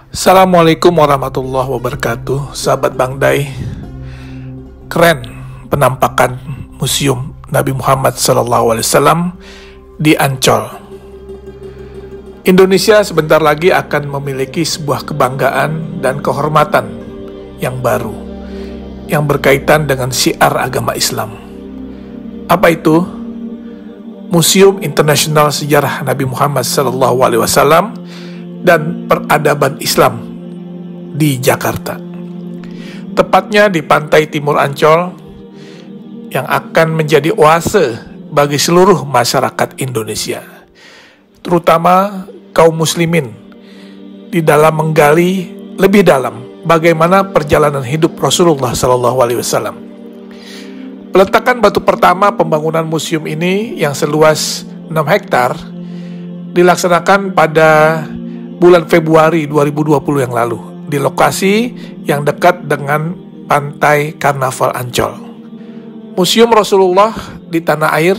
Assalamualaikum warahmatullahi wabarakatuh. Sahabat Bang Day, keren penampakan Museum Nabi Muhammad SAW di Ancol. Indonesia sebentar lagi akan memiliki sebuah kebanggaan dan kehormatan yang baru, yang berkaitan dengan syiar agama Islam. Apa itu? Museum Internasional Sejarah Nabi Muhammad SAW dan Peradaban Islam di Jakarta, tepatnya di pantai timur Ancol, yang akan menjadi oase bagi seluruh masyarakat Indonesia, terutama kaum muslimin, di dalam menggali lebih dalam bagaimana perjalanan hidup Rasulullah SAW. Peletakan batu pertama pembangunan museum ini yang seluas 6 hektar dilaksanakan pada bulan Februari 2020 yang lalu di lokasi yang dekat dengan pantai Karnaval Ancol. Museum Rasulullah di tanah air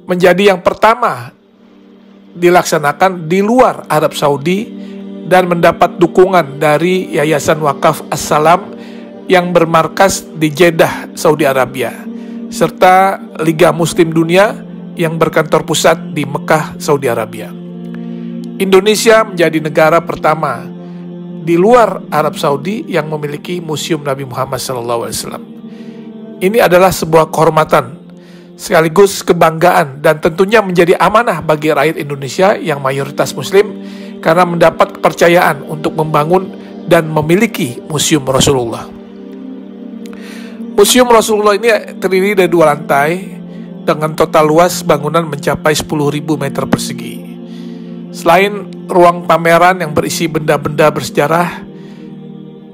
menjadi yang pertama dilaksanakan di luar Arab Saudi dan mendapat dukungan dari Yayasan Wakaf As-Salam yang bermarkas di Jeddah, Saudi Arabia, serta Liga Muslim Dunia yang berkantor pusat di Mekah, Saudi Arabia. Indonesia menjadi negara pertama di luar Arab Saudi yang memiliki Museum Nabi Muhammad SAW. Ini adalah sebuah kehormatan, sekaligus kebanggaan, dan tentunya menjadi amanah bagi rakyat Indonesia yang mayoritas Muslim, karena mendapat kepercayaan untuk membangun dan memiliki Museum Rasulullah. Museum Rasulullah ini terdiri dari 2 lantai dengan total luas bangunan mencapai 10.000 meter persegi. Selain ruang pameran yang berisi benda-benda bersejarah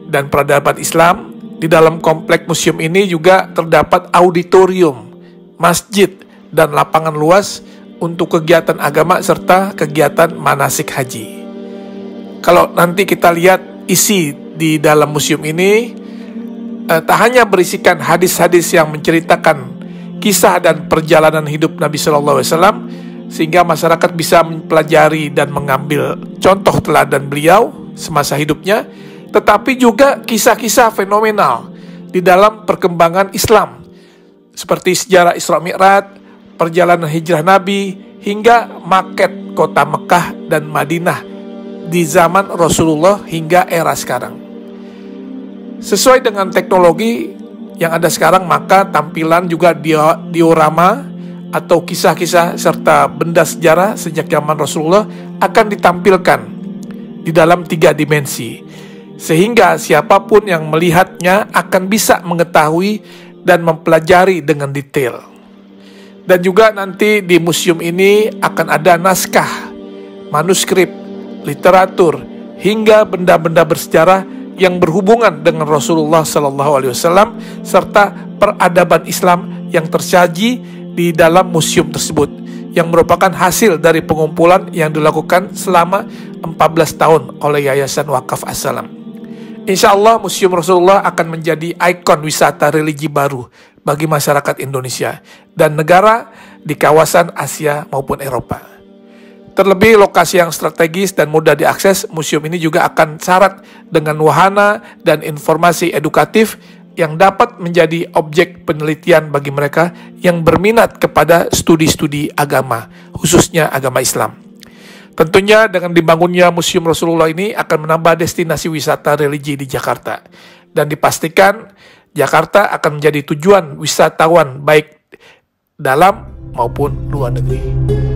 dan peradaban Islam, di dalam komplek museum ini juga terdapat auditorium, masjid, dan lapangan luas untuk kegiatan agama serta kegiatan manasik haji. Kalau nanti kita lihat isi di dalam museum ini, tak hanya berisikan hadis-hadis yang menceritakan kisah dan perjalanan hidup Nabi SAW, sehingga masyarakat bisa mempelajari dan mengambil contoh teladan beliau semasa hidupnya, tetapi juga kisah-kisah fenomenal di dalam perkembangan Islam, seperti sejarah Isra Mi'raj, perjalanan hijrah Nabi, hingga maket kota Mekah dan Madinah di zaman Rasulullah hingga era sekarang. Sesuai dengan teknologi yang ada sekarang, maka tampilan juga diorama atau kisah-kisah serta benda sejarah sejak zaman Rasulullah akan ditampilkan di dalam 3 dimensi, sehingga siapapun yang melihatnya akan bisa mengetahui dan mempelajari dengan detail. Dan juga nanti di museum ini akan ada naskah, manuskrip, literatur, hingga benda-benda bersejarah yang berhubungan dengan Rasulullah SAW serta peradaban Islam yang tersaji di dalam museum tersebut, yang merupakan hasil dari pengumpulan yang dilakukan selama 14 tahun oleh Yayasan Wakaf As-Salam. Insya Allah Museum Rasulullah akan menjadi ikon wisata religi baru bagi masyarakat Indonesia dan negara di kawasan Asia maupun Eropa. Terlebih lokasi yang strategis dan mudah diakses, museum ini juga akan syarat dengan wahana dan informasi edukatif yang dapat menjadi objek penelitian bagi mereka yang berminat kepada studi-studi agama, khususnya agama Islam. Tentunya dengan dibangunnya Museum Rasulullah ini akan menambah destinasi wisata religi di Jakarta, dan dipastikan Jakarta akan menjadi tujuan wisatawan baik dalam maupun luar negeri.